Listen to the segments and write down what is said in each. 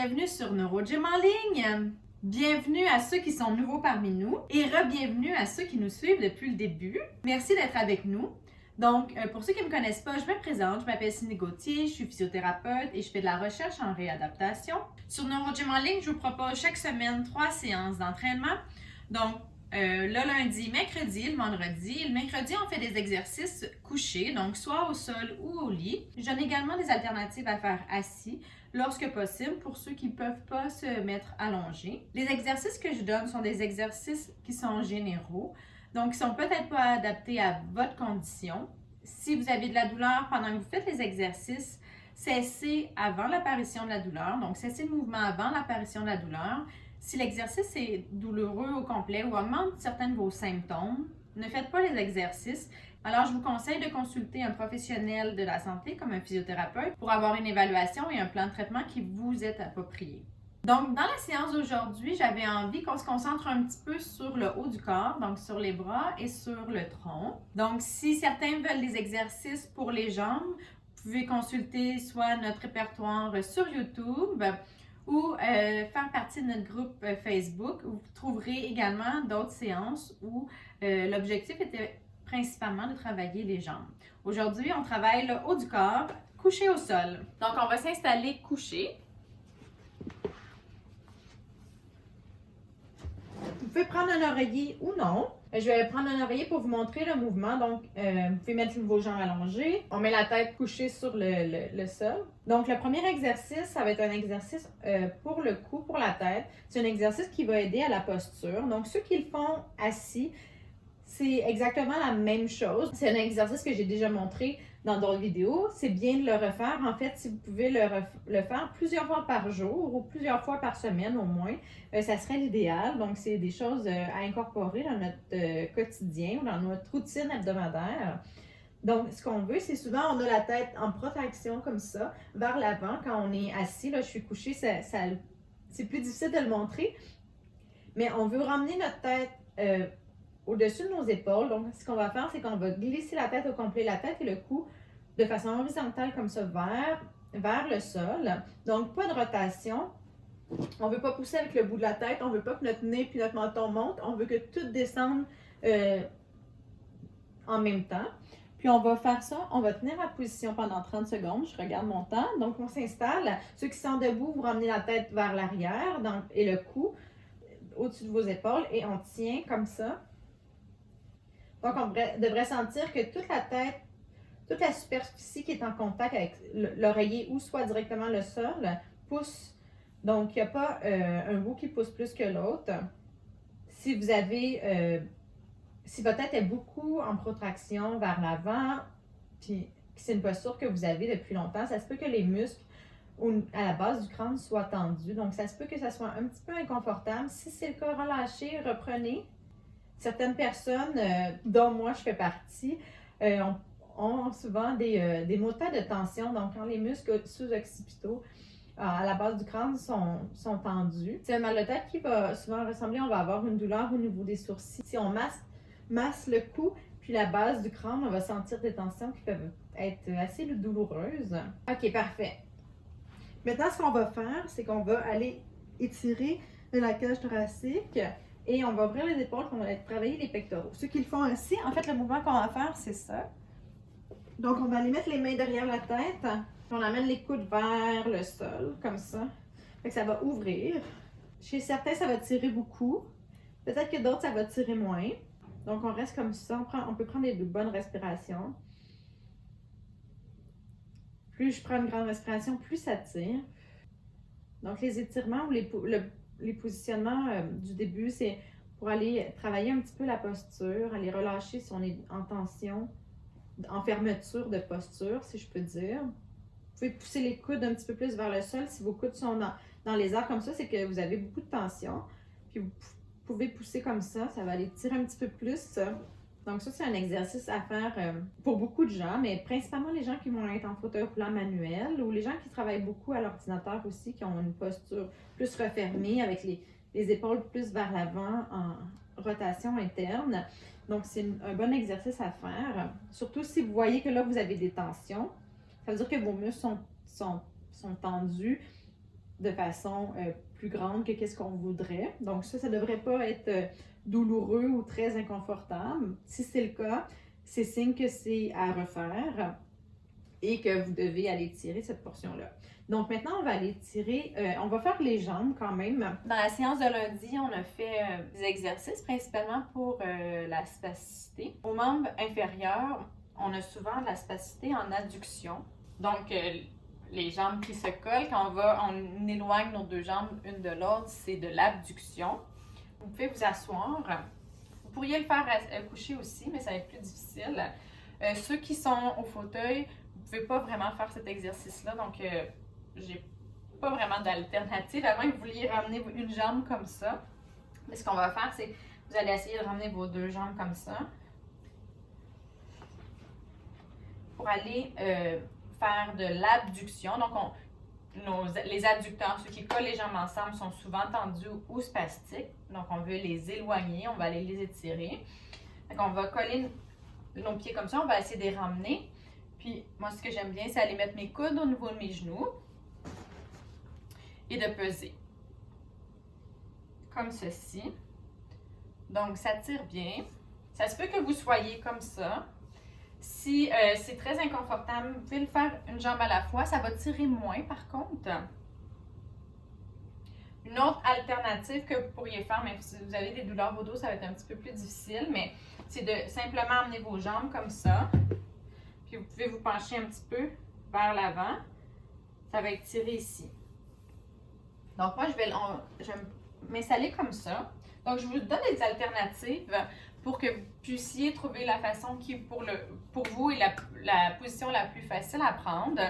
bienvenue sur NeuroGym en ligne. Bienvenue à ceux qui sont nouveaux parmi nous et re-bienvenue à ceux qui nous suivent depuis le début. Merci d'être avec nous. Donc, pour ceux qui ne me connaissent pas, je me présente, je m'appelle Cindy Gauthier, je suis physiothérapeute et je fais de la recherche en réadaptation. Sur NeuroGym en ligne, je vous propose chaque semaine 3 séances d'entraînement. Donc, le lundi, mercredi, le vendredi. Le mercredi, on fait des exercices couchés, donc soit au sol ou au lit. Je donne également des alternatives à faire assis lorsque possible pour ceux qui ne peuvent pas se mettre allongés. Les exercices que je donne sont des exercices qui sont généraux, donc qui ne sont peut-être pas adaptés à votre condition. Si vous avez de la douleur pendant que vous faites les exercices, cessez avant l'apparition de la douleur, donc cessez le mouvement avant l'apparition de la douleur. Si l'exercice est douloureux au complet ou augmente certains de vos symptômes, ne faites pas les exercices. Alors, je vous conseille de consulter un professionnel de la santé comme un physiothérapeute pour avoir une évaluation et un plan de traitement qui vous est approprié. Donc, dans la séance d'aujourd'hui, j'avais envie qu'on se concentre un petit peu sur le haut du corps, donc sur les bras et sur le tronc. Donc, si certains veulent des exercices pour les jambes, vous pouvez consulter soit notre répertoire sur YouTube ou faire partie de notre groupe Facebook où vous trouverez également d'autres séances où l'objectif était principalement de travailler les jambes. Aujourd'hui, on travaille le haut du corps, couché au sol. Donc, on va s'installer couché. Vous pouvez prendre un oreiller ou non. Je vais prendre un oreiller pour vous montrer le mouvement. Donc, vous pouvez mettre vos jambes allongées. On met la tête couchée sur le sol. Donc, le premier exercice, ça va être un exercice pour le cou, pour la tête. C'est un exercice qui va aider à la posture. Donc, ceux qui le font assis, c'est exactement la même chose. C'est un exercice que j'ai déjà montré dans d'autres vidéos. C'est bien de le refaire. En fait, si vous pouvez le faire plusieurs fois par jour ou plusieurs fois par semaine au moins, ça serait l'idéal. Donc, c'est des choses à incorporer dans notre quotidien ou dans notre routine hebdomadaire. Donc, ce qu'on veut, c'est souvent, on a la tête en protection comme ça, vers l'avant. Quand on est assis, là, je suis couchée, c'est plus difficile de le montrer. Mais on veut ramener notre tête au-dessus de nos épaules. Donc, ce qu'on va faire, c'est qu'on va glisser la tête au complet, la tête et le cou, de façon horizontale comme ça, vers le sol. Donc, pas de rotation. On ne veut pas pousser avec le bout de la tête. On ne veut pas que notre nez puis notre menton montent. On veut que tout descende en même temps. Puis, on va faire ça. On va tenir la position pendant 30 secondes. Je regarde mon temps. Donc, on s'installe. Ceux qui sont debout, vous ramenez la tête vers l'arrière et le cou au-dessus de vos épaules. Et on tient comme ça. Donc, on devrait sentir que toute la tête, toute la superficie qui est en contact avec l'oreiller ou soit directement le sol pousse. Donc, il n'y a pas un bout qui pousse plus que l'autre. Si vous avez, si votre tête est beaucoup en protraction vers l'avant, puis c'est une posture que vous avez depuis longtemps, ça se peut que les muscles à la base du crâne soient tendus. Donc, ça se peut que ça soit un petit peu inconfortable. Si c'est le cas, relâchez, reprenez. Certaines personnes, dont moi je fais partie, ont souvent des maux de tête de tension. Donc, quand les muscles sous-occipitaux à la base du crâne sont tendus, c'est un mal de tête qui va souvent ressembler, on va avoir une douleur au niveau des sourcils. Si on masse le cou, puis la base du crâne, on va sentir des tensions qui peuvent être assez douloureuses. OK, parfait. Maintenant, ce qu'on va faire, c'est qu'on va aller étirer la cage thoracique. Et on va ouvrir les épaules, on va travailler les pectoraux. Ceux qui le font ainsi, en fait, le mouvement qu'on va faire, c'est ça. Donc, on va aller mettre les mains derrière la tête. Puis on amène les coudes vers le sol, comme ça. Fait que ça va ouvrir. Chez certains, ça va tirer beaucoup. Peut-être que d'autres, ça va tirer moins. Donc, on reste comme ça. On peut prendre des bonnes respirations. Plus je prends une grande respiration, plus ça tire. Donc, les étirements ou les positionnements du début, c'est pour aller travailler un petit peu la posture, aller relâcher si on est en tension, en fermeture de posture, si je peux dire. Vous pouvez pousser les coudes un petit peu plus vers le sol. Si vos coudes sont dans les airs comme ça, c'est que vous avez beaucoup de tension. Puis vous pouvez pousser comme ça va aller tirer un petit peu plus. Donc ça, c'est un exercice à faire pour beaucoup de gens, mais principalement les gens qui vont être en fauteuil roulant manuel ou les gens qui travaillent beaucoup à l'ordinateur aussi, qui ont une posture plus refermée avec les épaules plus vers l'avant en rotation interne. Donc, c'est un bon exercice à faire, surtout si vous voyez que là, vous avez des tensions. Ça veut dire que vos muscles sont tendus. de façon plus grande que qu'est-ce qu'on voudrait. Donc ça ne devrait pas être douloureux ou très inconfortable. Si c'est le cas, c'est signe que c'est à refaire et que vous devez aller tirer cette portion-là. Donc maintenant, on va aller tirer, on va faire les jambes quand même. Dans la séance de lundi, on a fait des exercices principalement pour la spasticité. Aux membres inférieurs, on a souvent de la spasticité en adduction. Donc les jambes qui se collent, quand on éloigne nos deux jambes une de l'autre, c'est de l'abduction. Vous pouvez vous asseoir. Vous pourriez le faire coucher aussi, mais ça va être plus difficile. Ceux qui sont au fauteuil, vous ne pouvez pas vraiment faire cet exercice-là, donc j'ai pas vraiment d'alternative, à moins que vous vouliez ramener une jambe comme ça. Mais ce qu'on va faire, c'est que vous allez essayer de ramener vos deux jambes comme ça pour aller faire de l'abduction. Donc, les adducteurs, ceux qui collent les jambes ensemble, sont souvent tendus ou spastiques. Donc, on veut les éloigner, on va aller les étirer. Donc, on va coller nos pieds comme ça, on va essayer de les ramener. Puis, moi, ce que j'aime bien, c'est aller mettre mes coudes au niveau de mes genoux et de peser. Comme ceci. Donc, ça tire bien. Ça se peut que vous soyez comme ça. Si c'est très inconfortable, vous pouvez le faire une jambe à la fois. Ça va tirer moins, par contre. Une autre alternative que vous pourriez faire, même si vous avez des douleurs au dos, ça va être un petit peu plus difficile, mais c'est de simplement amener vos jambes comme ça. Puis vous pouvez vous pencher un petit peu vers l'avant. Ça va être tiré ici. Donc moi, je vais m'installer comme ça. Donc je vous donne des alternatives pour que vous puissiez trouver la façon qui, pour vous, est la position la plus facile à prendre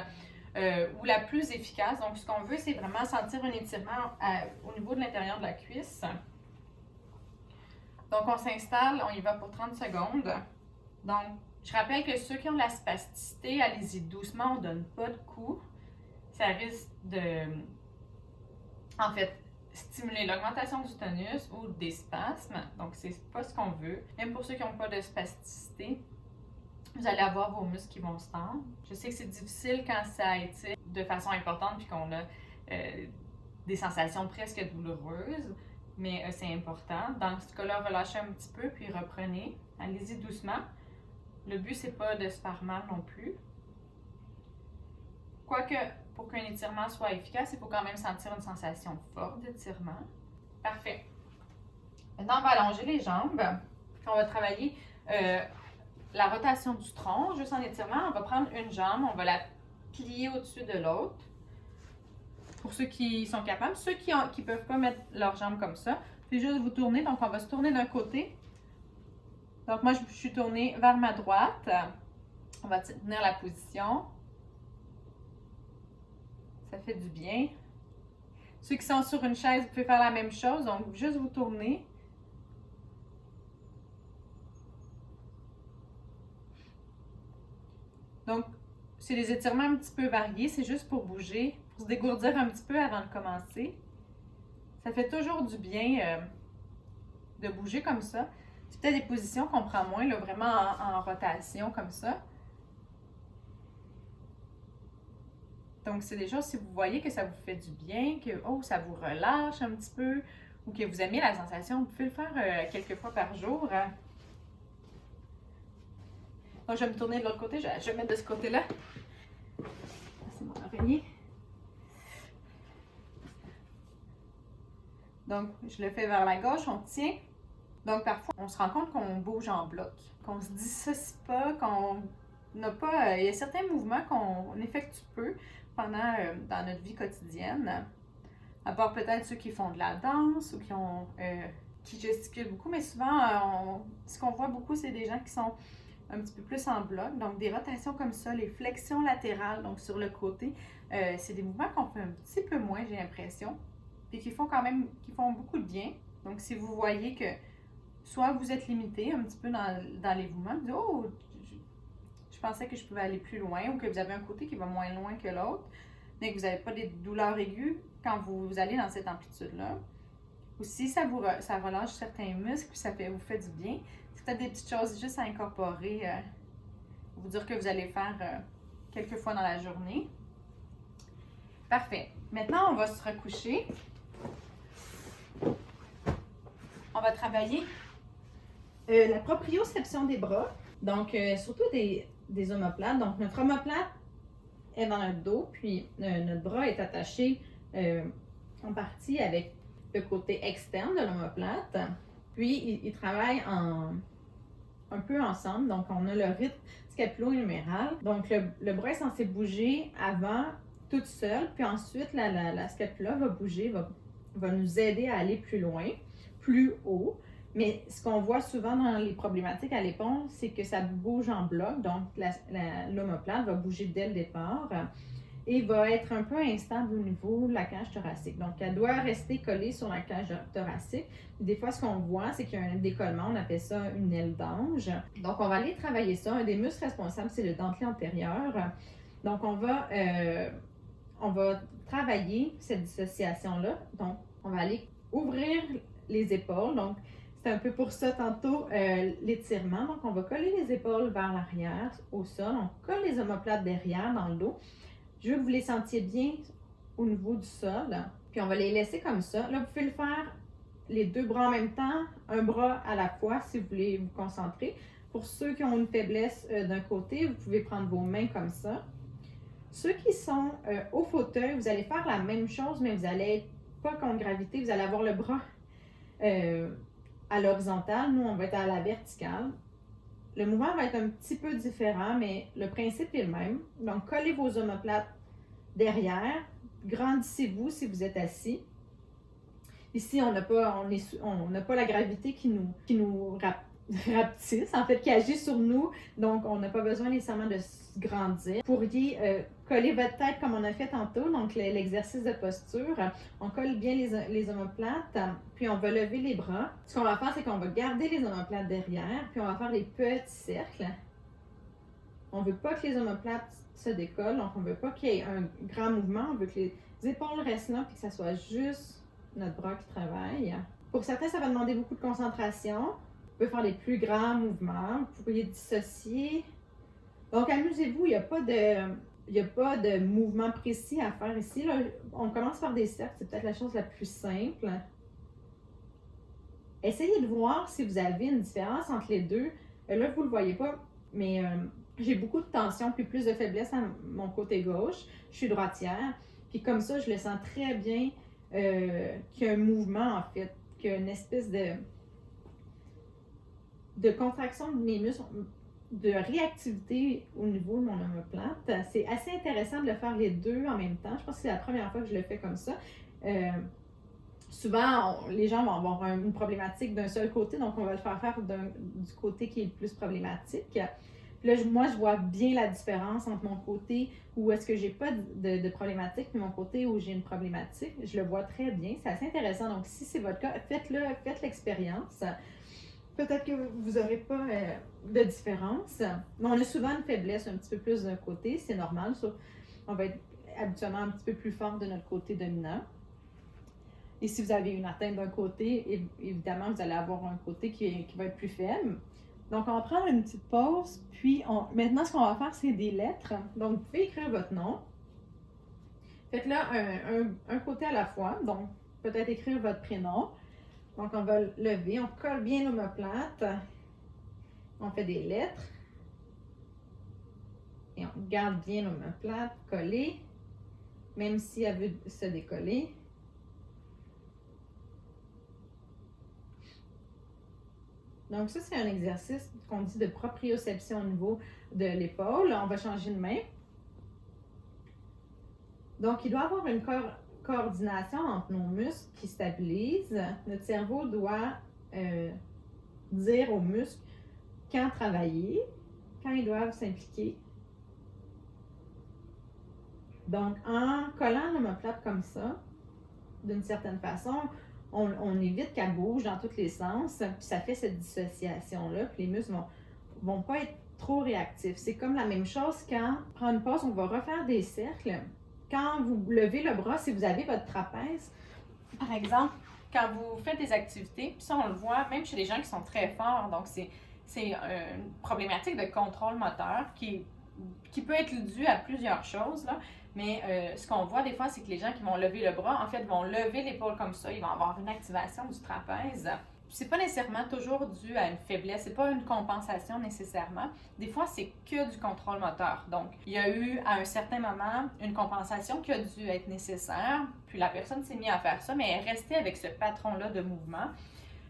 ou la plus efficace. Donc ce qu'on veut, c'est vraiment sentir un étirement au niveau de l'intérieur de la cuisse. Donc on s'installe, on y va pour 30 secondes. Donc je rappelle que ceux qui ont de la spasticité, allez-y doucement, on ne donne pas de coups. Ça risque de, en fait, stimuler l'augmentation du tonus ou des spasmes. Donc, c'est pas ce qu'on veut. Même pour ceux qui n'ont pas de spasticité, vous allez avoir vos muscles qui vont se tendre. Je sais que c'est difficile quand ça étire de façon importante puis qu'on a des sensations presque douloureuses, mais c'est important. Dans ce cas-là, relâchez un petit peu puis reprenez. Allez-y doucement. Le but, c'est pas de se faire mal non plus. Quoique, pour qu'un étirement soit efficace, il faut quand même sentir une sensation forte d'étirement. Parfait. Maintenant, on va allonger les jambes. On va travailler la rotation du tronc. Juste en étirement, on va prendre une jambe, on va la plier au-dessus de l'autre. Pour ceux qui sont capables. Ceux qui ne peuvent pas mettre leurs jambes comme ça, c'est juste vous tourner. Donc, on va se tourner d'un côté. Donc, moi, je suis tournée vers ma droite. On va tenir la position. Ça fait du bien. Ceux qui sont sur une chaise, vous pouvez faire la même chose. Donc, juste vous tourner. Donc, c'est des étirements un petit peu variés. C'est juste pour bouger, pour se dégourdir un petit peu avant de commencer. Ça fait toujours du bien de bouger comme ça. C'est peut-être des positions qu'on prend moins, là, vraiment en rotation comme ça. Donc, c'est des choses, si vous voyez que ça vous fait du bien, que ça vous relâche un petit peu, ou que vous aimez la sensation, vous pouvez le faire quelques fois par jour. Donc, je vais me tourner de l'autre côté, je vais mettre de ce côté-là. C'est mon araignée. Donc, je le fais vers la gauche, on tient. Donc, parfois, on se rend compte qu'on bouge en bloc, qu'on se dissocie pas, qu'on n'a pas... il y a certains mouvements qu'on effectue peu dans notre vie quotidienne. À part peut-être ceux qui font de la danse ou qui gesticulent beaucoup, mais souvent, ce qu'on voit beaucoup, c'est des gens qui sont un petit peu plus en bloc. Donc, des rotations comme ça, les flexions latérales, donc sur le côté, c'est des mouvements qu'on fait un petit peu moins, j'ai l'impression, et qui font beaucoup de bien. Donc, si vous voyez que soit vous êtes limité un petit peu dans les mouvements, vous dites, je pensais que je pouvais aller plus loin, ou que vous avez un côté qui va moins loin que l'autre, mais que vous n'avez pas des douleurs aiguës quand vous allez dans cette amplitude-là. Ou si ça relâche certains muscles, puis vous fait du bien, c'est peut-être des petites choses juste à incorporer, vous dire que vous allez faire quelques fois dans la journée. Parfait. Maintenant, on va se recoucher. On va travailler la proprioception des bras. Donc, surtout des omoplates. Donc, notre omoplate est dans notre dos, puis notre bras est attaché en partie avec le côté externe de l'omoplate. Puis, ils travaillent un peu ensemble. Donc, on a le rythme scapulo-huméral. Donc, le bras est censé bouger avant toute seule, puis ensuite, la scapula va bouger, va nous aider à aller plus loin, plus haut. Mais ce qu'on voit souvent dans les problématiques à l'épaule, c'est que ça bouge en bloc. Donc, l'omoplate va bouger dès le départ et va être un peu instable au niveau de la cage thoracique. Donc, elle doit rester collée sur la cage thoracique. Des fois, ce qu'on voit, c'est qu'il y a un décollement. On appelle ça une aile d'ange. Donc, on va aller travailler ça. Un des muscles responsables, c'est le dentelé antérieur. Donc, on va travailler cette dissociation-là. Donc, on va aller ouvrir les épaules. Donc, c'est un peu pour ça tantôt l'étirement. Donc, on va coller les épaules vers l'arrière, au sol. On colle les omoplates derrière, dans le dos. Je veux que vous les sentiez bien au niveau du sol. Puis, on va les laisser comme ça. Là, vous pouvez le faire les deux bras en même temps, un bras à la fois si vous voulez vous concentrer. Pour ceux qui ont une faiblesse d'un côté, vous pouvez prendre vos mains comme ça. Ceux qui sont au fauteuil, vous allez faire la même chose, mais vous n'allez être pas contre gravité. Vous allez avoir le bras à l'horizontale, nous on va être à la verticale. Le mouvement va être un petit peu différent, mais le principe est le même. Donc, collez vos omoplates derrière, grandissez-vous si vous êtes assis. Ici, on n'a pas la gravité qui nous rapetisse, en fait, qui agit sur nous, donc on n'a pas besoin nécessairement de se grandir. Vous pourriez coller votre tête comme on a fait tantôt, donc l'exercice de posture. On colle bien les omoplates, puis on va lever les bras. Ce qu'on va faire, c'est qu'on va garder les omoplates derrière, puis on va faire des petits cercles. On ne veut pas que les omoplates se décollent, donc on ne veut pas qu'il y ait un grand mouvement, on veut que les épaules restent là, puis que ça soit juste notre bras qui travaille. Pour certains, ça va demander beaucoup de concentration. Vous pouvez faire les plus grands mouvements, vous pourriez dissocier. Donc, amusez-vous, il n'y a pas de mouvement précis à faire ici. Là, on commence par des cercles, c'est peut-être la chose la plus simple. Essayez de voir si vous avez une différence entre les deux. Là, vous ne le voyez pas, mais j'ai beaucoup de tension puis plus de faiblesse à mon côté gauche. Je suis droitière. Puis comme ça, je le sens très bien qu'il y a un mouvement, en fait, qu'il y a une espèce de contraction de mes muscles, de réactivité au niveau de mon omoplate. C'est assez intéressant de le faire les deux en même temps. Je pense que c'est la première fois que je le fais comme ça. Souvent, les gens vont avoir une problématique d'un seul côté, donc on va le faire du côté qui est le plus problématique. Puis là, moi, je vois bien la différence entre mon côté où est-ce que j'ai pas de problématique, puis mon côté où j'ai une problématique. Je le vois très bien. C'est assez intéressant. Donc, si c'est votre cas, faites l'expérience. Peut-être que vous n'aurez pas de différence. Mais on a souvent une faiblesse un petit peu plus d'un côté. C'est normal. On va être habituellement un petit peu plus fort de notre côté dominant. Et si vous avez une atteinte d'un côté, évidemment, vous allez avoir un côté qui va être plus faible. Donc, on va prendre une petite pause. Puis, maintenant, ce qu'on va faire, c'est des lettres. Donc, vous pouvez écrire votre nom. Faites-le un côté à la fois. Donc, peut-être écrire votre prénom. Donc, on va lever. On colle bien l'omoplate. On fait des lettres. Et on garde bien l'omoplate collée. Même si elle veut se décoller. Donc, ça, c'est un exercice qu'on dit de proprioception au niveau de l'épaule. On va changer de main. Donc, il doit y avoir une coordination entre nos muscles qui stabilisent. Notre cerveau doit dire aux muscles quand travailler, quand ils doivent s'impliquer. Donc, en collant l'omoplate comme ça, d'une certaine façon, on évite qu'elle bouge dans tous les sens, puis ça fait cette dissociation-là, puis les muscles vont pas être trop réactifs. C'est comme la même chose quand, prendre une pause, on va refaire des cercles. Quand vous levez le bras, si vous avez votre trapèze, par exemple, quand vous faites des activités, puis ça on le voit même chez les gens qui sont très forts, donc c'est une problématique de contrôle moteur qui peut être due à plusieurs choses, là. Mais ce qu'on voit des fois, c'est que les gens qui vont lever le bras, en fait, vont lever l'épaule comme ça, ils vont avoir une activation du trapèze. C'est pas nécessairement toujours dû à une faiblesse, c'est pas une compensation nécessairement. Des fois, c'est que du contrôle moteur. Donc, il y a eu à un certain moment une compensation qui a dû être nécessaire, puis la personne s'est mise à faire ça, mais elle est restée avec ce patron-là de mouvement,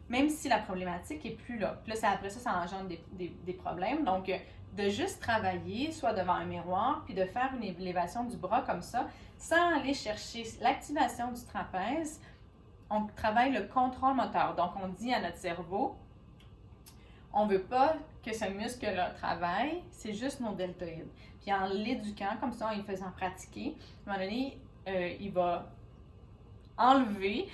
même si la problématique est plus là. Puis là, après ça, ça engendre des problèmes. Donc, de juste travailler, soit devant un miroir, puis de faire une élévation du bras comme ça, sans aller chercher l'activation du trapèze, on travaille le contrôle moteur. Donc, on dit à notre cerveau, on ne veut pas que ce muscle-là travaille, c'est juste nos deltoïdes. Puis en l'éduquant, comme ça, en le faisant pratiquer, à un moment donné, il va enlever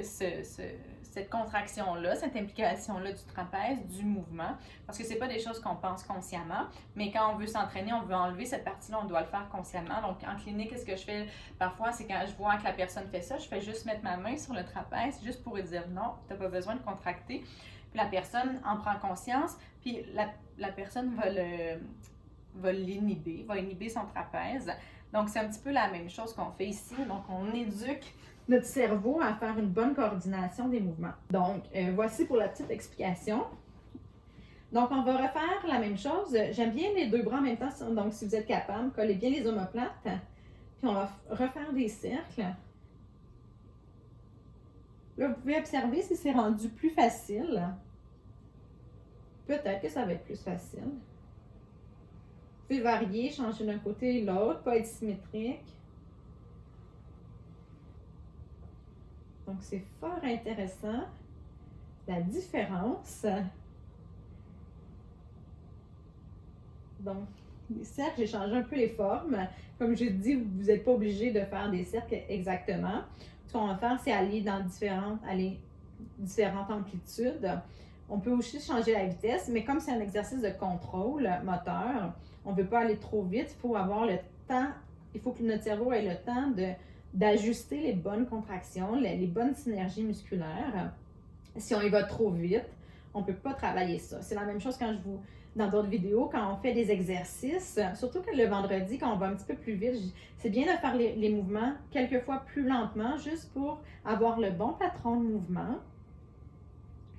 cette contraction-là, cette implication-là du trapèze, du mouvement, parce que c'est pas des choses qu'on pense consciemment, mais quand on veut s'entraîner, on veut enlever cette partie-là, on doit le faire consciemment. Donc, en clinique, qu'est-ce que je fais parfois, c'est quand je vois que la personne fait ça, je fais juste mettre ma main sur le trapèze, juste pour lui dire non, tu n'as pas besoin de contracter. Puis la personne en prend conscience, puis la personne va l'inhiber, va inhiber son trapèze. Donc, c'est un petit peu la même chose qu'on fait ici. Donc, on éduque notre cerveau à faire une bonne coordination des mouvements. Donc, voici pour la petite explication. Donc, on va refaire la même chose. J'aime bien les deux bras en même temps. Donc, si vous êtes capable, collez bien les omoplates. Puis, on va refaire des cercles. Là, vous pouvez observer si c'est rendu plus facile. Peut-être que ça va être plus facile. Vous pouvez varier, changer d'un côté et l'autre, pas être symétrique. Donc, c'est fort intéressant, la différence. Donc, les cercles, j'ai changé un peu les formes. Comme je dis, vous n'êtes pas obligé de faire des cercles exactement. Ce qu'on va faire, c'est aller dans différentes amplitudes. On peut aussi changer la vitesse, mais comme c'est un exercice de contrôle moteur, on ne veut pas aller trop vite. Il faut avoir le temps, il faut que notre cerveau ait le temps d'ajuster les bonnes contractions, les bonnes synergies musculaires. Si on y va trop vite, on ne peut pas travailler ça. C'est la même chose dans d'autres vidéos, quand on fait des exercices, surtout que le vendredi, quand on va un petit peu plus vite, c'est bien de faire les mouvements quelquefois plus lentement, juste pour avoir le bon patron de mouvement.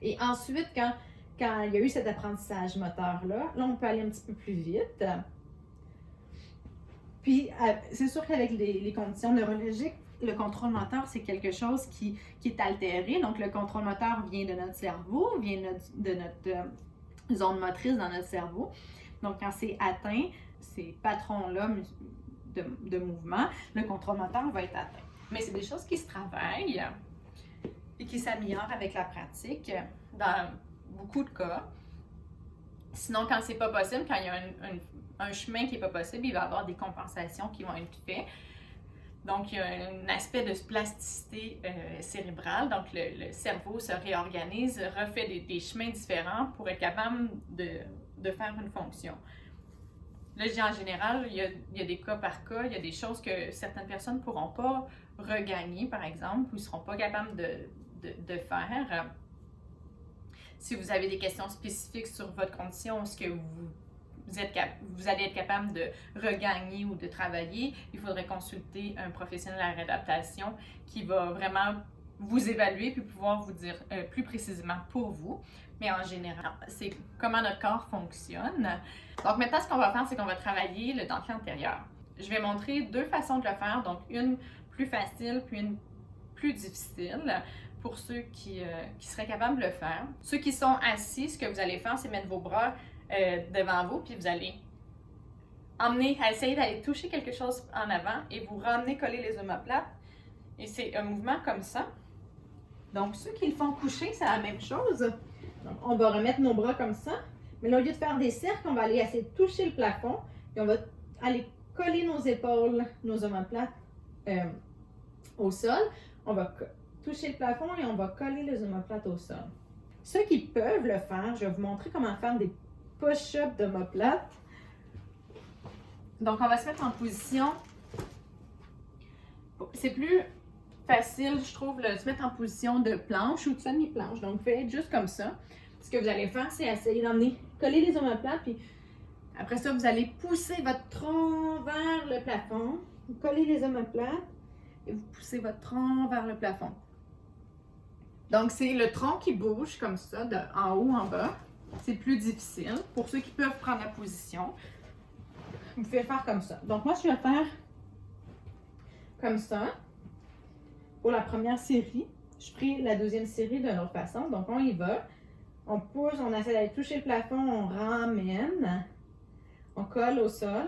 Et ensuite, quand il y a eu cet apprentissage moteur-là, là, on peut aller un petit peu plus vite. Puis, c'est sûr qu'avec les conditions neurologiques, le contrôle moteur, c'est quelque chose qui est altéré. Donc, le contrôle moteur vient de notre cerveau, vient de notre zone motrice dans notre cerveau. Donc, quand c'est atteint, ces patrons-là de mouvement, le contrôle moteur va être atteint. Mais c'est des choses qui se travaillent et qui s'améliorent avec la pratique dans beaucoup de cas. Sinon, quand c'est pas possible, quand il y a un chemin qui n'est pas possible, il va y avoir des compensations qui vont être faites. Donc, il y a un aspect de plasticité cérébrale. Donc, le cerveau se réorganise, refait des chemins différents pour être capable de faire une fonction. Là, je dis en général, il y a des cas par cas, il y a des choses que certaines personnes ne pourront pas regagner, par exemple, ou ne seront pas capables de faire. Si vous avez des questions spécifiques sur votre condition, ce que vous allez être capable de regagner ou de travailler, il faudrait consulter un professionnel à réadaptation qui va vraiment vous évaluer puis pouvoir vous dire plus précisément pour vous. Mais en général, c'est comment notre corps fonctionne. Donc maintenant, ce qu'on va faire, c'est qu'on va travailler le dentelé antérieur. Je vais montrer deux façons de le faire, donc une plus facile puis une plus difficile pour ceux qui seraient capables de le faire. Ceux qui sont assis, ce que vous allez faire, c'est mettre vos bras devant vous, puis vous allez essayer d'aller toucher quelque chose en avant et vous ramener coller les omoplates. Et c'est un mouvement comme ça. Donc, ceux qui le font coucher, c'est la même chose. Donc, on va remettre nos bras comme ça. Mais là, au lieu de faire des cercles, on va aller essayer de toucher le plafond. Et on va aller coller nos épaules, nos omoplates au sol. On va toucher le plafond et on va coller les omoplates au sol. Ceux qui peuvent le faire, je vais vous montrer comment faire des push-ups d'omoplates. Donc, on va se mettre en position. C'est plus facile, je trouve, de se mettre en position de planche ou de semi-planche. Donc, vous faites être juste comme ça. Ce que vous allez faire, c'est essayer coller les omoplates, puis après ça, vous allez pousser votre tronc vers le plafond. Vous collez les omoplates et vous poussez votre tronc vers le plafond. Donc, c'est le tronc qui bouge comme ça, de en haut en bas. C'est plus difficile. Pour ceux qui peuvent prendre la position, vous pouvez faire comme ça. Donc, moi, je vais faire comme ça pour la première série. Je ferai la deuxième série de l'autre façon. Donc, on y va. On pousse, on essaie d'aller toucher le plafond, on ramène. On colle au sol.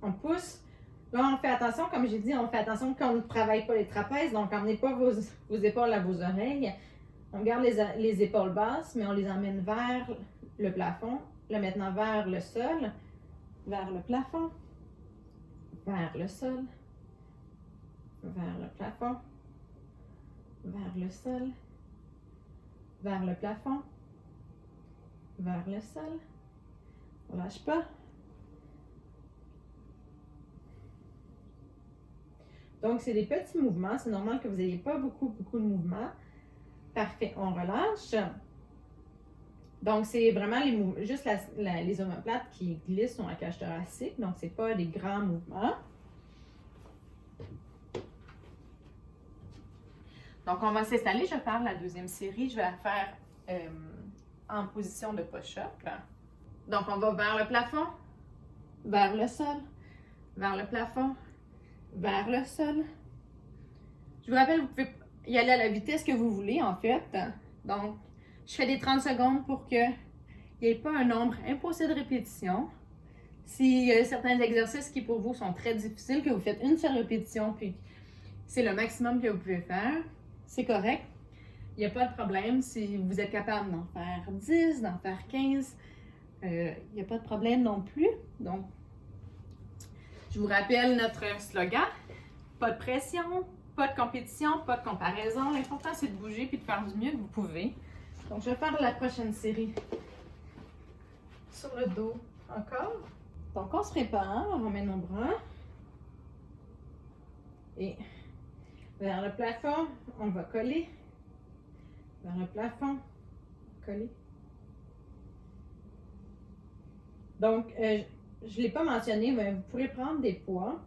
On pousse. Là, on fait attention, comme j'ai dit, on fait attention qu'on ne travaille pas les trapèzes. Donc, emmenez pas vos épaules à vos oreilles. On garde les épaules basses, mais on les emmène vers le plafond. Là, maintenant, vers le sol. Vers le plafond. Vers le sol. Vers le plafond. Vers le sol. Vers le plafond. Vers le sol. On lâche pas. Donc, c'est des petits mouvements. C'est normal que vous n'ayez pas beaucoup de mouvements. Parfait. On relâche. Donc, c'est vraiment juste les omoplates qui glissent sur la cage thoracique. Donc, ce n'est pas des grands mouvements. Donc, on va s'installer. Je vais faire la deuxième série. Je vais la faire en position de push-up. Donc, on va vers le plafond, vers le sol, vers le plafond, vers le sol. Je vous rappelle, vous pouvez y aller à la vitesse que vous voulez, en fait. Donc, je fais des 30 secondes pour qu'il n'y ait pas un nombre imposé de répétitions. S'il y a certains exercices qui, pour vous, sont très difficiles, que vous faites une seule répétition, puis c'est le maximum que vous pouvez faire, c'est correct. Il n'y a pas de problème. Si vous êtes capable d'en faire 10, d'en faire 15, il n'y a pas de problème non plus. Donc, je vous rappelle notre slogan. Pas de pression, pas de compétition, pas de comparaison. L'important, c'est de bouger et de faire du mieux que vous pouvez. Donc, je vais faire la prochaine série sur le dos encore. Donc, on se prépare, on met nos bras. Et vers le plafond, on va coller. Vers le plafond, coller. Donc, je ne l'ai pas mentionné, mais vous pourrez prendre des poids.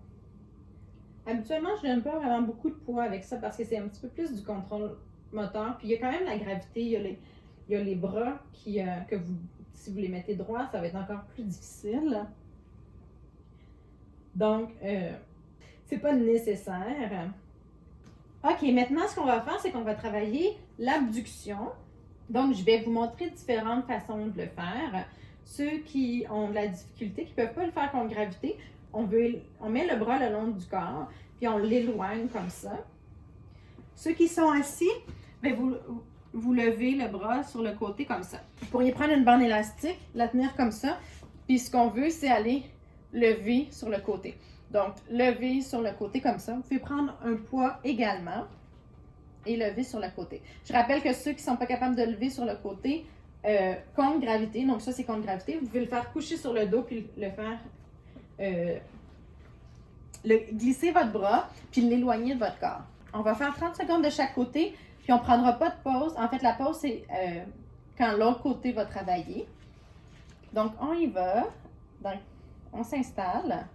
Habituellement, je ne donne pas vraiment beaucoup de poids avec ça parce que c'est un petit peu plus du contrôle moteur. Puis il y a quand même la gravité, il y a les bras que si vous les mettez droits, ça va être encore plus difficile. Donc, c'est pas nécessaire. OK, maintenant, ce qu'on va faire, c'est qu'on va travailler l'abduction. Donc, je vais vous montrer différentes façons de le faire. Ceux qui ont de la difficulté, qui ne peuvent pas le faire contre gravité, on met le bras le long du corps, puis on l'éloigne comme ça. Ceux qui sont assis, bien, vous levez le bras sur le côté comme ça. Vous pourriez prendre une bande élastique, la tenir comme ça, puis ce qu'on veut, c'est aller lever sur le côté. Donc, lever sur le côté comme ça. Vous pouvez prendre un poids également et lever sur le côté. Je rappelle que ceux qui ne sont pas capables de lever sur le côté, contre gravité, donc ça c'est contre gravité, vous pouvez le faire coucher sur le dos puis le faire glisser votre bras puis l'éloigner de votre corps. On va faire 30 secondes de chaque côté puis on ne prendra pas de pause. En fait, la pause c'est quand l'autre côté va travailler. Donc, on y va. Donc, on s'installe.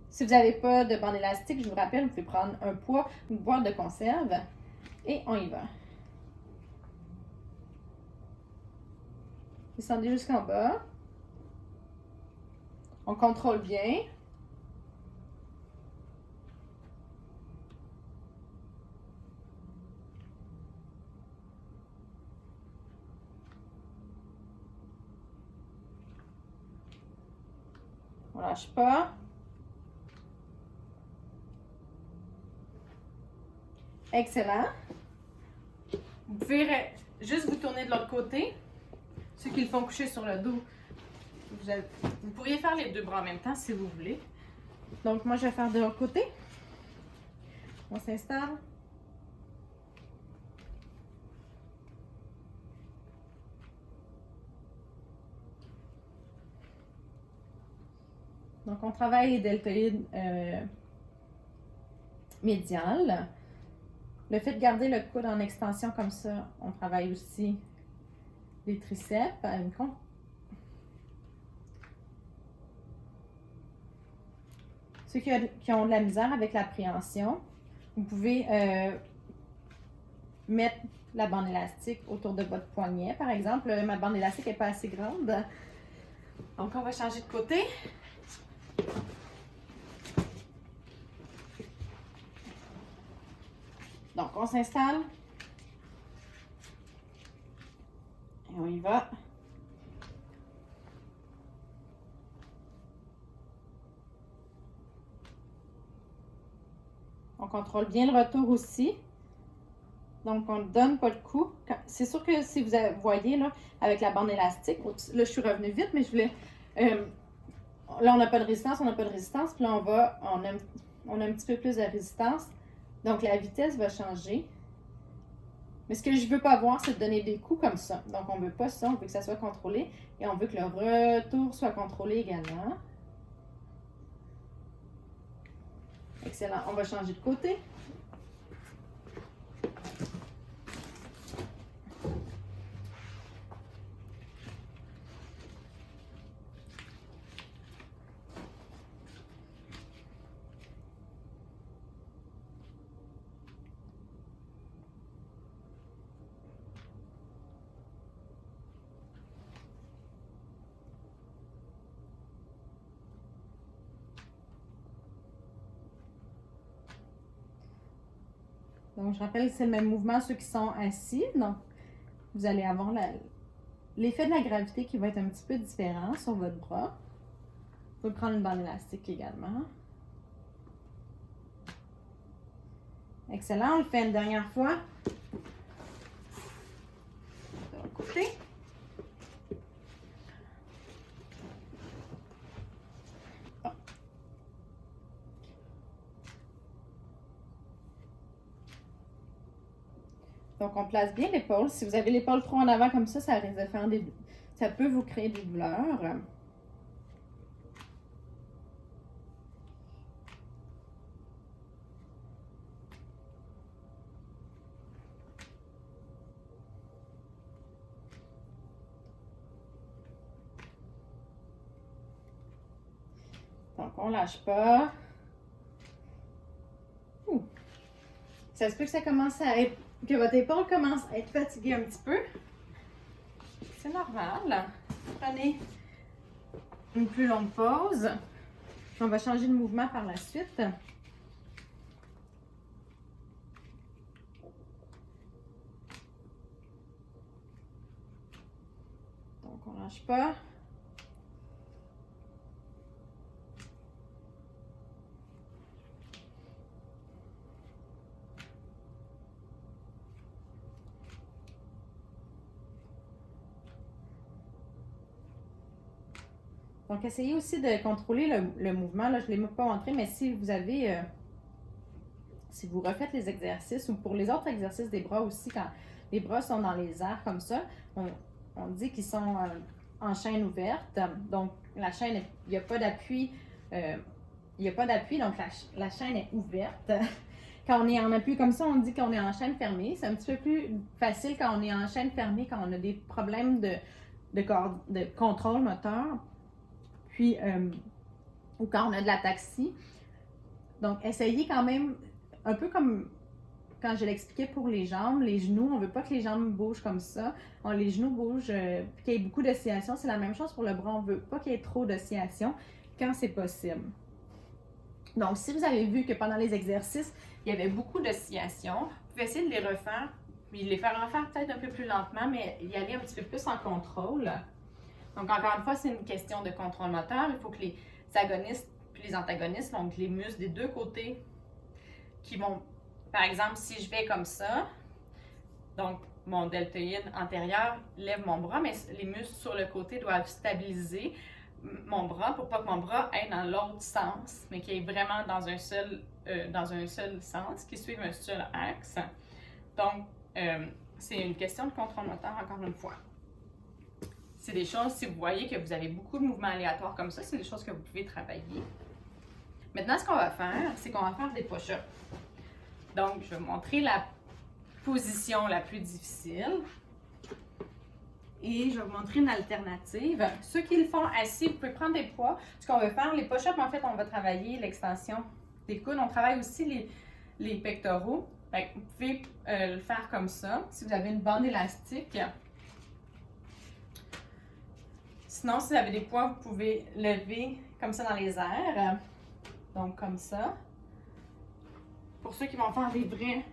Si vous n'avez pas de bande élastique, je vous rappelle, vous pouvez prendre un poids, une boîte de conserve et on y va. Descendez jusqu'en bas. On contrôle bien. On ne lâche pas. Excellent. Vous pouvez juste vous tourner de l'autre côté. Ceux qui le font coucher sur le dos, vous pourriez faire les deux bras en même temps si vous voulez. Donc, moi, je vais faire de l'autre côté. On s'installe. Donc, on travaille les deltoïdes médiales. Le fait de garder le coude en extension comme ça, on travaille aussi les triceps. Ceux qui ont de la misère avec l'appréhension, vous pouvez mettre la bande élastique autour de votre poignet. Par exemple, ma bande élastique n'est pas assez grande. Donc, on va changer de côté. Donc, on s'installe. Et on y va. On contrôle bien le retour aussi. Donc, on ne donne pas le coup. C'est sûr que si vous voyez, là, avec la bande élastique, là, je suis revenue vite, mais je voulais... là, on n'a pas de résistance, on n'a pas de résistance. Puis là, on a un petit peu plus de résistance. Donc, la vitesse va changer. Mais ce que je ne veux pas voir, c'est de donner des coups comme ça. Donc, on ne veut pas ça, on veut que ça soit contrôlé. Et on veut que le retour soit contrôlé également. Excellent. On va changer de côté. Donc, je rappelle que c'est le même mouvement, ceux qui sont assis. Donc, vous allez avoir l'effet de la gravité qui va être un petit peu différent sur votre bras. Vous pouvez prendre une bande élastique également. Excellent, on le fait une dernière fois. De l'autre côté. Donc, on place bien l'épaule. Si vous avez l'épaule trop en avant comme ça risque de faire ça peut vous créer des douleurs. Donc, on ne lâche pas. Ça se peut que ça commence à être, que votre épaule commence à être fatiguée un petit peu. C'est normal. Prenez une plus longue pause. On va changer de mouvement par la suite. Donc, on ne lâche pas. Donc, essayez aussi de contrôler le mouvement. Là, je ne l'ai pas montré, mais si vous avez, si vous refaites les exercices ou pour les autres exercices des bras aussi, quand les bras sont dans les airs comme ça, on dit qu'ils sont en chaîne ouverte. Donc, la chaîne, il n'y a pas d'appui. Il n'y a pas d'appui, donc la chaîne est ouverte. Quand on est en appui comme ça, on dit qu'on est en chaîne fermée. C'est un petit peu plus facile quand on est en chaîne fermée, quand on a des problèmes de contrôle moteur. Puis, ou quand on a de l'ataxie. Donc, essayez quand même, un peu comme quand je l'expliquais pour les jambes, les genoux, on ne veut pas que les jambes bougent comme ça. Les genoux bougent, puis qu'il y ait beaucoup d'oscillation. C'est la même chose pour le bras, on ne veut pas qu'il y ait trop d'oscillation quand c'est possible. Donc, si vous avez vu que pendant les exercices, il y avait beaucoup d'oscillations, vous pouvez essayer de les refaire, puis les faire refaire peut-être un peu plus lentement, mais y aller un petit peu plus en contrôle. Donc, encore une fois, c'est une question de contrôle moteur. Il faut que les agonistes puis les antagonistes, donc les muscles des deux côtés, qui vont, par exemple, si je vais comme ça, donc mon deltoïde antérieur lève mon bras, mais les muscles sur le côté doivent stabiliser mon bras pour pas que mon bras aille dans l'autre sens, mais qu'il aille vraiment dans un seul sens, qui suive un seul axe. Donc, c'est une question de contrôle moteur, encore une fois. C'est des choses, si vous voyez que vous avez beaucoup de mouvements aléatoires comme ça, c'est des choses que vous pouvez travailler. Maintenant, ce qu'on va faire, c'est qu'on va faire des push-ups. Donc, je vais vous montrer la position la plus difficile. Et je vais vous montrer une alternative. Ceux qui le font assis, vous pouvez prendre des poids. Ce qu'on va faire, les push-ups, en fait, on va travailler l'extension des coudes. On travaille aussi les pectoraux. Fait que vous pouvez le faire comme ça, si vous avez une bande élastique. Sinon, si vous avez des poids, vous pouvez lever comme ça dans les airs. Donc, comme ça. Pour ceux qui vont faire des vrais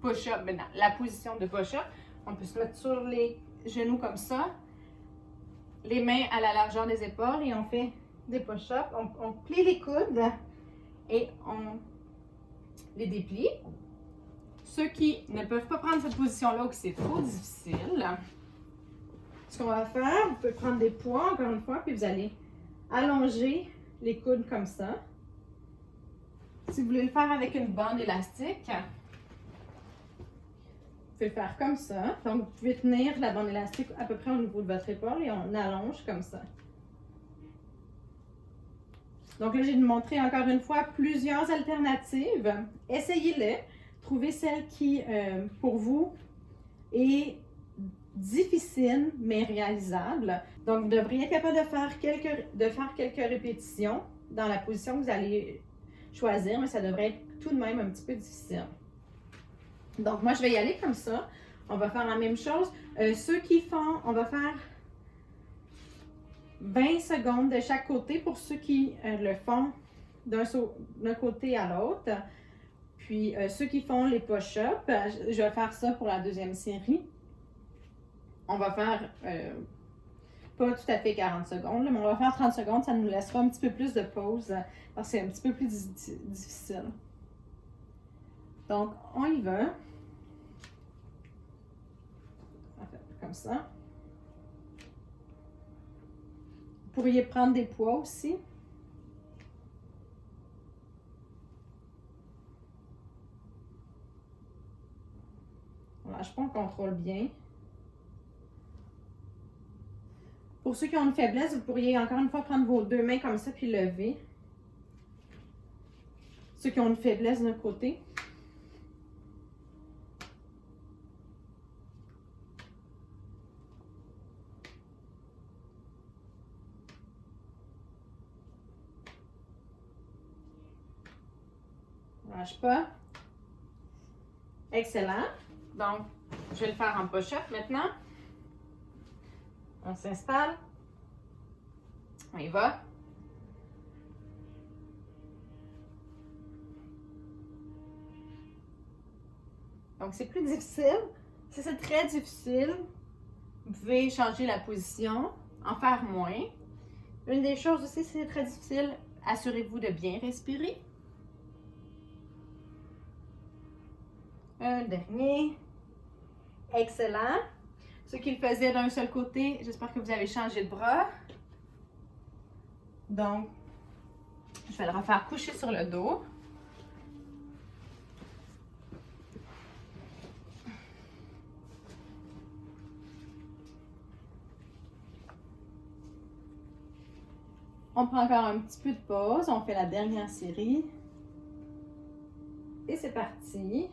push-ups, ben, la position de push-up, on peut se mettre sur les genoux comme ça, les mains à la largeur des épaules et on fait des push-ups. On plie les coudes et on les déplie. Ceux qui ne peuvent pas prendre cette position-là ou que c'est trop difficile, ce qu'on va faire, vous pouvez prendre des poids encore une fois, puis vous allez allonger les coudes comme ça. Si vous voulez le faire avec une bande élastique, vous pouvez le faire comme ça. Donc, vous pouvez tenir la bande élastique à peu près au niveau de votre épaule et on allonge comme ça. Donc là, j'ai montré encore une fois plusieurs alternatives. Essayez-les. Trouvez celle qui, pour vous, est difficile mais réalisable. Donc, vous devriez être capable de faire quelques répétitions dans la position que vous allez choisir, mais ça devrait être tout de même un petit peu difficile. Donc, moi, je vais y aller comme ça. On va faire la même chose. Ceux qui font, on va faire 20 secondes de chaque côté pour ceux qui le font d'un côté à l'autre. Puis, ceux qui font les push-ups, je vais faire ça pour la deuxième série. On va faire pas tout à fait 40 secondes, mais on va faire 30 secondes. Ça nous laissera un petit peu plus de pause parce que c'est un petit peu plus difficile. Donc, on y va. On fait comme ça. Vous pourriez prendre des poids aussi. On lâche pas, on contrôle bien. Pour ceux qui ont une faiblesse, vous pourriez encore une fois prendre vos deux mains comme ça puis lever. Ceux qui ont une faiblesse d'un côté. On lâche pas. Excellent. Donc, je vais le faire en push-up maintenant. On s'installe. On y va. Donc, c'est plus difficile. Si c'est très difficile, vous pouvez changer la position, en faire moins. Une des choses aussi, si c'est très difficile, assurez-vous de bien respirer. Un dernier. Excellent. Ceux qui le faisaient d'un seul côté, j'espère que vous avez changé de bras. Donc, je vais le refaire coucher sur le dos. On prend encore un petit peu de pause. On fait la dernière série. Et c'est parti.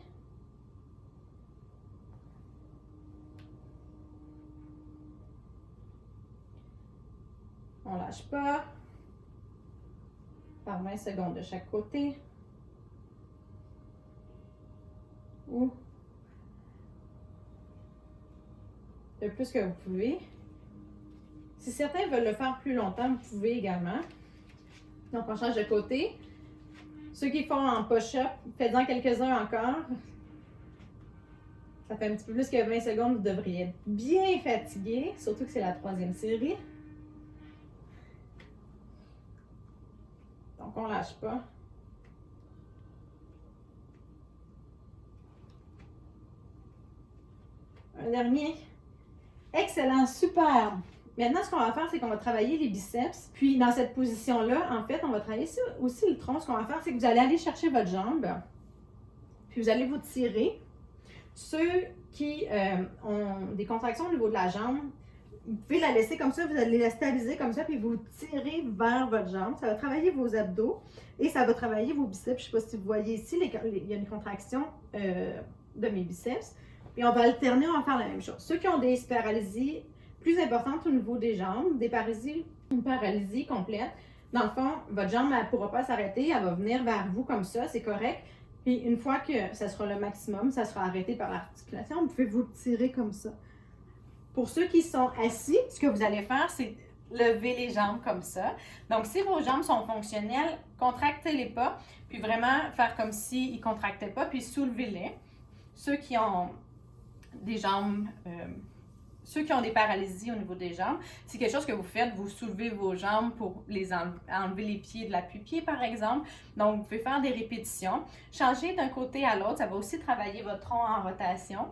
On lâche pas. Par 20 secondes de chaque côté. Ou le plus que vous pouvez. Si certains veulent le faire plus longtemps, vous pouvez également. Donc, on change de côté. Ceux qui font en push-up, faites-en quelques-uns encore. Ça fait un petit peu plus que 20 secondes, vous devriez être bien fatigué, surtout que c'est la troisième série. Donc, on ne lâche pas. Un dernier. Excellent, super. Maintenant, ce qu'on va faire, c'est qu'on va travailler les biceps. Puis, dans cette position-là, en fait, on va travailler aussi le tronc. Ce qu'on va faire, c'est que vous allez aller chercher votre jambe. Puis, vous allez vous tirer. Ceux qui ont des contractions au niveau de la jambe, vous pouvez la laisser comme ça, vous allez la stabiliser comme ça, puis vous tirez vers votre jambe. Ça va travailler vos abdos et ça va travailler vos biceps. Je ne sais pas si vous voyez ici, il y a une contraction de mes biceps. Et on va alterner, on va faire la même chose. Ceux qui ont des paralysies plus importantes au niveau des jambes, une paralysie complète, dans le fond, votre jambe ne pourra pas s'arrêter, elle va venir vers vous comme ça, c'est correct. Puis une fois que ça sera le maximum, ça sera arrêté par l'articulation, vous pouvez vous tirer comme ça. Pour ceux qui sont assis, ce que vous allez faire, c'est lever les jambes comme ça. Donc, si vos jambes sont fonctionnelles, contractez les pas, puis vraiment faire comme s'ils ne contractaient pas, puis soulevez-les. Ceux qui ont des jambes, ceux qui ont des paralysies au niveau des jambes, c'est quelque chose que vous faites, vous soulevez vos jambes pour les enlever les pieds de l'appui-pied, par exemple. Donc, vous pouvez faire des répétitions. Changer d'un côté à l'autre, ça va aussi travailler votre tronc en rotation.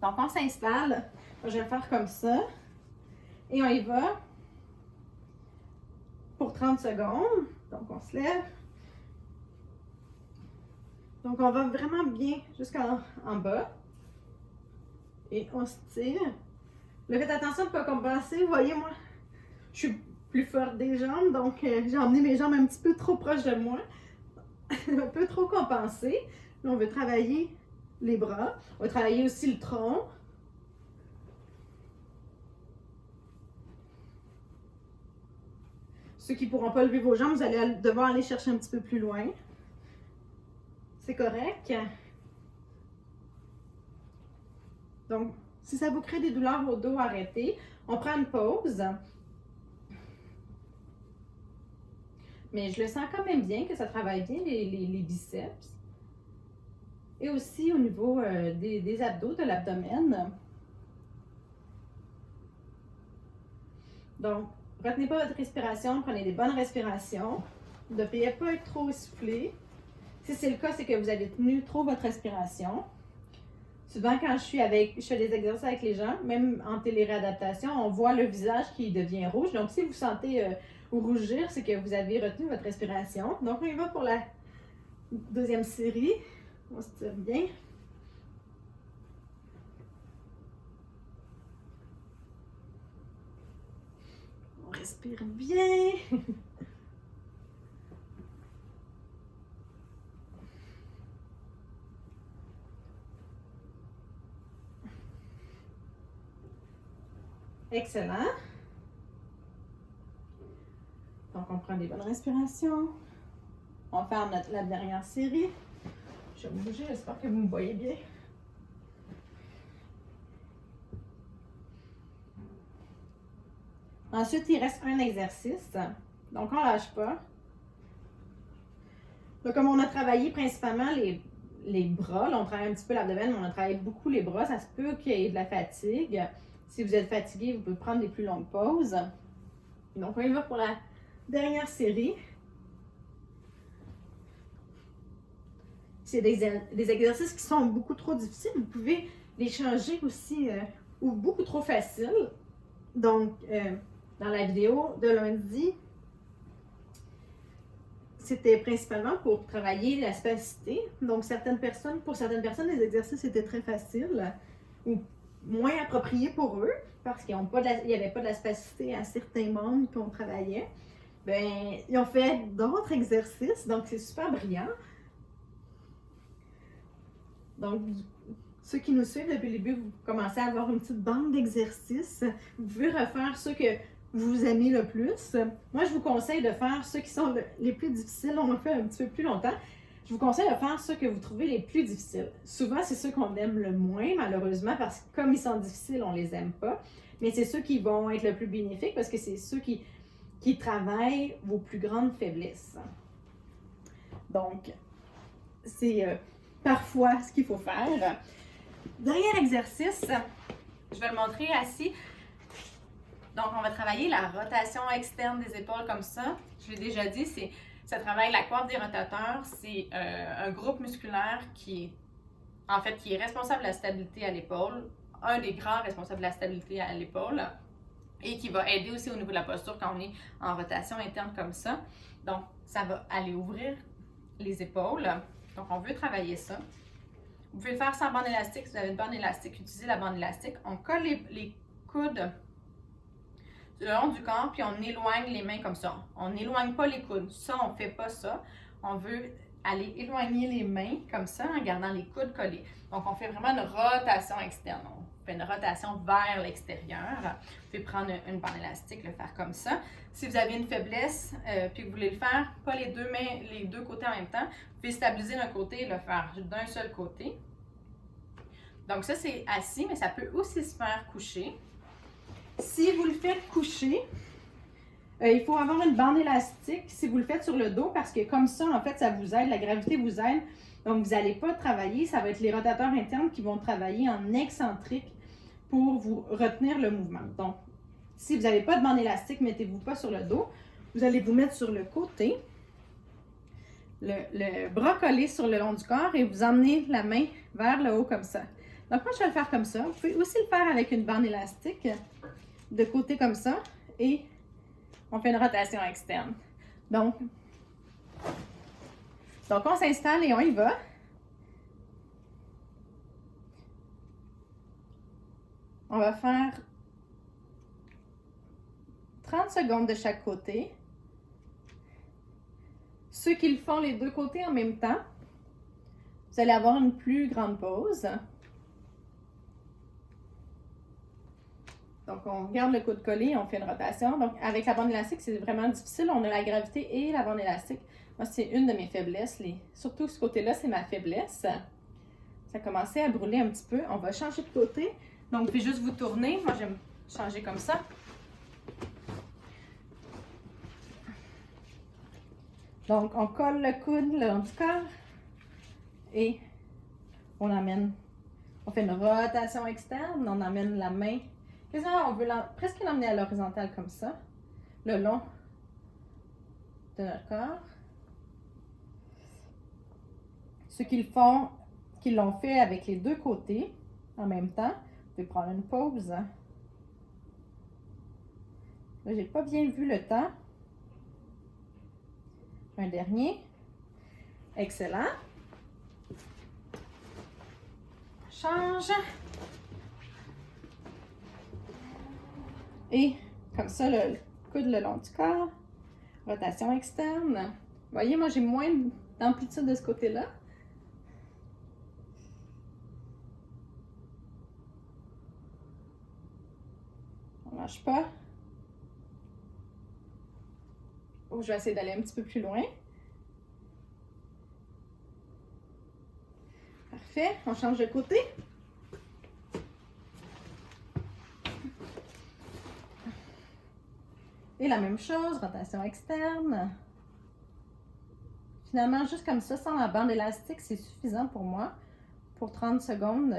Donc, on s'installe. Je vais le faire comme ça. Et on y va pour 30 secondes. Donc, on se lève. Donc, on va vraiment bien jusqu'en bas. Et on se tire. Le faites attention de ne pas compenser. Vous voyez, moi, je suis plus forte des jambes. Donc, j'ai emmené mes jambes un petit peu trop proches de moi. Un peu trop compensé. Là, on veut travailler les bras. On va travailler aussi le tronc. Ceux qui ne pourront pas lever vos jambes, vous allez devoir aller chercher un petit peu plus loin. C'est correct. Donc, si ça vous crée des douleurs au dos, arrêtez. On prend une pause. Mais je le sens quand même bien, que ça travaille bien les biceps. Et aussi au niveau des abdos, de l'abdomen. Donc, retenez pas votre respiration, prenez des bonnes respirations. Vous ne devriez pas être trop essoufflé. Si c'est le cas, c'est que vous avez tenu trop votre respiration. Souvent, quand je fais des exercices avec les gens, même en téléréadaptation, on voit le visage qui devient rouge. Donc, si vous sentez rougir, c'est que vous avez retenu votre respiration. Donc, on y va pour la deuxième série. On se tire bien. On respire bien. Excellent. Donc, on prend des bonnes respirations. On va faire la dernière série. Je vais me bouger, j'espère que vous me voyez bien. Ensuite, il reste un exercice. Donc, on ne lâche pas. Donc, comme on a travaillé principalement les bras, là, on travaille un petit peu l'abdomen, mais on a travaillé beaucoup les bras. Ça se peut qu'il y ait de la fatigue. Si vous êtes fatigué, vous pouvez prendre des plus longues pauses. Donc, on y va pour la dernière série. C'est des exercices qui sont beaucoup trop difficiles. Vous pouvez les changer aussi ou beaucoup trop faciles. Donc, dans la vidéo de lundi, c'était principalement pour travailler la spasticité. Donc, pour certaines personnes, les exercices étaient très faciles ou moins appropriés pour eux parce qu'il n'y avait pas de la spasticité à certains membres qu'on travaillait. Bien, ils ont fait d'autres exercices, donc c'est super brillant. Donc, ceux qui nous suivent depuis le début, vous commencez à avoir une petite bande d'exercices. Vous pouvez refaire ceux que vous aimez le plus. Moi, je vous conseille de faire ceux qui sont les plus difficiles. On en fait un petit peu plus longtemps. Je vous conseille de faire ceux que vous trouvez les plus difficiles. Souvent, c'est ceux qu'on aime le moins, malheureusement, parce que comme ils sont difficiles, on les aime pas. Mais c'est ceux qui vont être le plus bénéfiques parce que c'est ceux qui travaillent vos plus grandes faiblesses. Donc, c'est parfois ce qu'il faut faire. Dernier exercice, je vais le montrer assis. Donc, on va travailler la rotation externe des épaules comme ça. Je l'ai déjà dit, ça travaille la coiffe des rotateurs. C'est un groupe musculaire qui est responsable de la stabilité à l'épaule, un des grands responsables de la stabilité à l'épaule, et qui va aider aussi au niveau de la posture quand on est en rotation interne comme ça. Donc, ça va aller ouvrir les épaules. Donc, on veut travailler ça. Vous pouvez le faire sans bande élastique. Si vous avez une bande élastique, utilisez la bande élastique. On colle les coudes le long du corps, puis on éloigne les mains comme ça. On n'éloigne pas les coudes. Ça, on ne fait pas ça. On veut aller éloigner les mains comme ça en gardant les coudes collés. Donc, on fait vraiment une rotation externe. On fait une rotation vers l'extérieur. Vous pouvez prendre une bande élastique, le faire comme ça. Si vous avez une faiblesse puis que vous voulez le faire, pas les deux mains, les deux côtés en même temps, vous pouvez stabiliser d'un côté et le faire d'un seul côté. Donc ça, c'est assis, mais ça peut aussi se faire coucher. Si vous le faites coucher, il faut avoir une bande élastique si vous le faites sur le dos parce que comme ça, en fait, ça vous aide, la gravité vous aide. Donc, vous n'allez pas travailler, ça va être les rotateurs internes qui vont travailler en excentrique pour vous retenir le mouvement. Donc, si vous n'avez pas de bande élastique, mettez-vous pas sur le dos. Vous allez vous mettre sur le côté, le bras collé sur le long du corps et vous emmenez la main vers le haut comme ça. Donc, moi, je vais le faire comme ça. Vous pouvez aussi le faire avec une bande élastique de côté comme ça et on fait une rotation externe. Donc on s'installe et on y va. On va faire 30 secondes de chaque côté. Ceux qui le font les deux côtés en même temps, vous allez avoir une plus grande pause. Donc, on garde le coude collé, on fait une rotation. Donc, avec la bande élastique, c'est vraiment difficile. On a la gravité et la bande élastique. Moi, c'est une de mes faiblesses. Surtout ce côté-là, c'est ma faiblesse. Ça a commencé à brûler un petit peu. On va changer de côté. Donc, puis juste vous tourner. Moi, j'aime changer comme ça. Donc, on colle le coude le long du corps et on amène. On fait une rotation externe. On amène la main. On veut presque l'emmener à l'horizontale comme ça, le long de notre corps. Ceux qui l'ont fait avec les deux côtés en même temps, vous pouvez prendre une pause. Là, j'ai pas bien vu le temps. Un dernier. Excellent. Change. Et comme ça, le coude le long du corps. Rotation externe. Vous voyez, moi, j'ai moins d'amplitude de ce côté-là. On ne lâche pas. Oh, je vais essayer d'aller un petit peu plus loin. Parfait. On change de côté. Et la même chose, rotation externe. Finalement, juste comme ça, sans la bande élastique, c'est suffisant pour moi pour 30 secondes.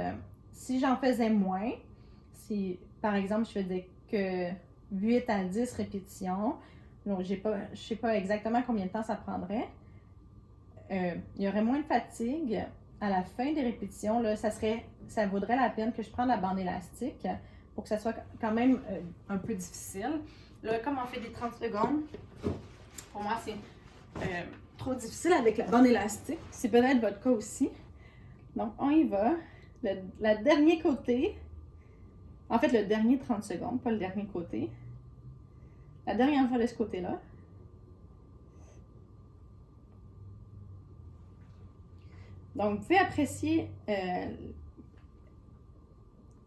Si j'en faisais moins, si par exemple je faisais que 8 à 10 répétitions, donc je ne sais pas exactement combien de temps ça prendrait, il y aurait moins de fatigue. À la fin des répétitions, là, ça vaudrait la peine que je prenne la bande élastique pour que ça soit quand même un peu difficile. Là, comme on fait des 30 secondes, pour moi, c'est trop difficile avec la bande élastique. C'est peut-être votre cas aussi. Donc, on y va. Le dernier côté, en fait, le dernier 30 secondes, pas le dernier côté. La dernière fois de ce côté-là. Donc, vous pouvez apprécier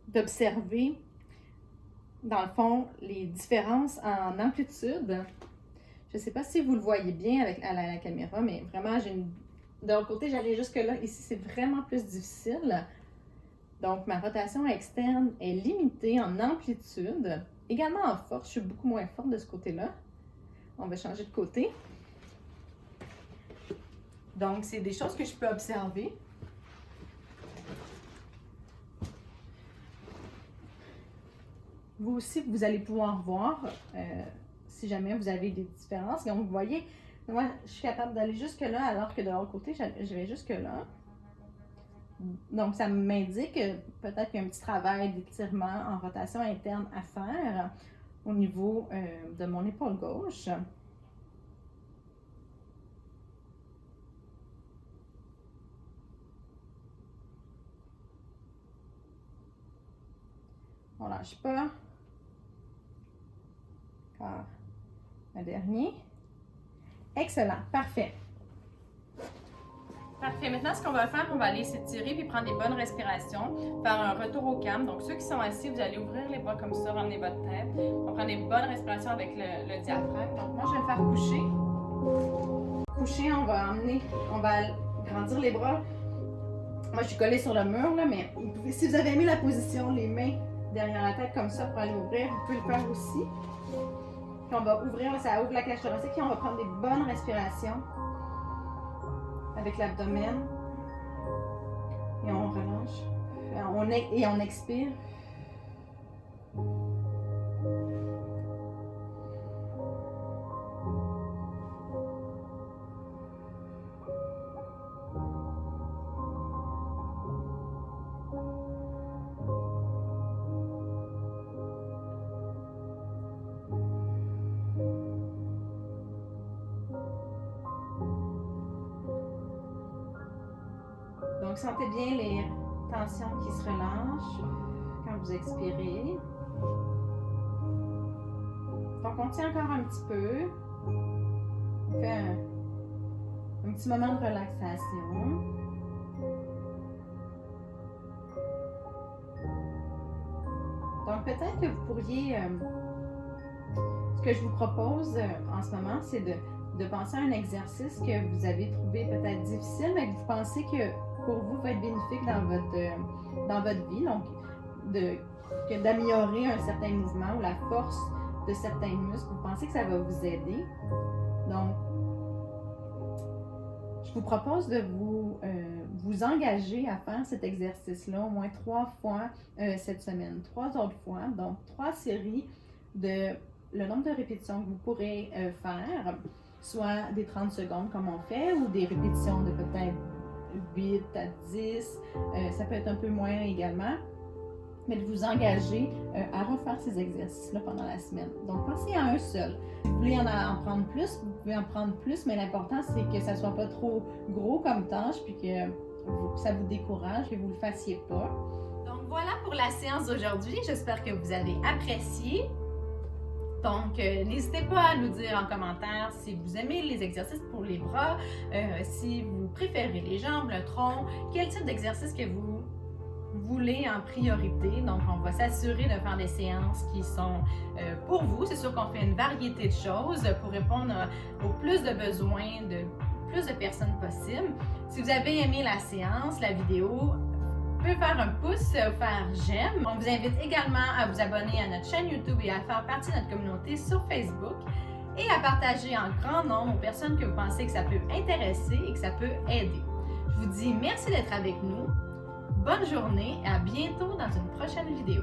d'observer, dans le fond, les différences en amplitude. Je ne sais pas si vous le voyez bien à la caméra, mais vraiment, de l'autre côté, j'allais jusque-là. Ici, c'est vraiment plus difficile. Donc, ma rotation externe est limitée en amplitude. Également en force, je suis beaucoup moins forte de ce côté-là. On va changer de côté. Donc, c'est des choses que je peux observer. Vous aussi, vous allez pouvoir voir si jamais vous avez des différences. Donc, vous voyez, moi, je suis capable d'aller jusque-là, alors que de l'autre côté, je vais jusque-là. Donc, ça m'indique peut-être qu'il y a un petit travail d'étirement en rotation interne à faire au niveau de mon épaule gauche. On ne lâche pas. Encore un dernier. Excellent, parfait. Parfait. Maintenant, ce qu'on va faire, on va aller s'étirer puis prendre des bonnes respirations, faire un retour au calme. Donc, ceux qui sont assis, vous allez ouvrir les bras comme ça, ramener votre tête. On va prendre des bonnes respirations avec le diaphragme. Donc, moi, je vais le faire coucher. Coucher, on va grandir les bras. Moi, je suis collée sur le mur, là, mais si vous avez aimé la position, les mains derrière la tête comme ça pour aller ouvrir, vous pouvez le faire aussi. Puis on va ouvrir, ça ouvre la cage thoracique, puis on va prendre des bonnes respirations avec l'abdomen. Et on relâche. Et on expire. Donc, sentez bien les tensions qui se relâchent quand vous expirez. Donc, on tient encore un petit peu. On fait un petit moment de relaxation. Donc, peut-être que vous pourriez... ce que je vous propose en ce moment, c'est de penser à un exercice que vous avez trouvé peut-être difficile, mais que vous pensez que pour vous va être bénéfique dans votre vie. Donc, d'améliorer un certain mouvement ou la force de certains muscles. Vous pensez que ça va vous aider. Donc, je vous propose de vous engager à faire cet exercice-là au moins 3 fois cette semaine. 3 autres fois. Donc, 3 séries de le nombre de répétitions que vous pourrez faire, soit des 30 secondes comme on fait, ou des répétitions de peut-être 8 à 10, ça peut être un peu moins également, mais de vous engager à refaire ces exercices-là pendant la semaine. Donc, pensez à un seul. Vous voulez en prendre plus, vous pouvez en prendre plus, mais l'important, c'est que ça ne soit pas trop gros comme tâche, puis que ça vous décourage, que vous ne le fassiez pas. Donc, voilà pour la séance d'aujourd'hui. J'espère que vous avez apprécié. Donc, n'hésitez pas à nous dire en commentaire si vous aimez les exercices pour les bras, si vous préférez les jambes, le tronc, quel type d'exercice que vous voulez en priorité. Donc, on va s'assurer de faire des séances qui sont pour vous. C'est sûr qu'on fait une variété de choses pour répondre au plus de besoins de plus de personnes possible. Si vous avez aimé la séance, la vidéo, vous pouvez faire un pouce, faire j'aime. On vous invite également à vous abonner à notre chaîne YouTube et à faire partie de notre communauté sur Facebook et à partager en grand nombre aux personnes que vous pensez que ça peut intéresser et que ça peut aider. Je vous dis merci d'être avec nous. Bonne journée et à bientôt dans une prochaine vidéo.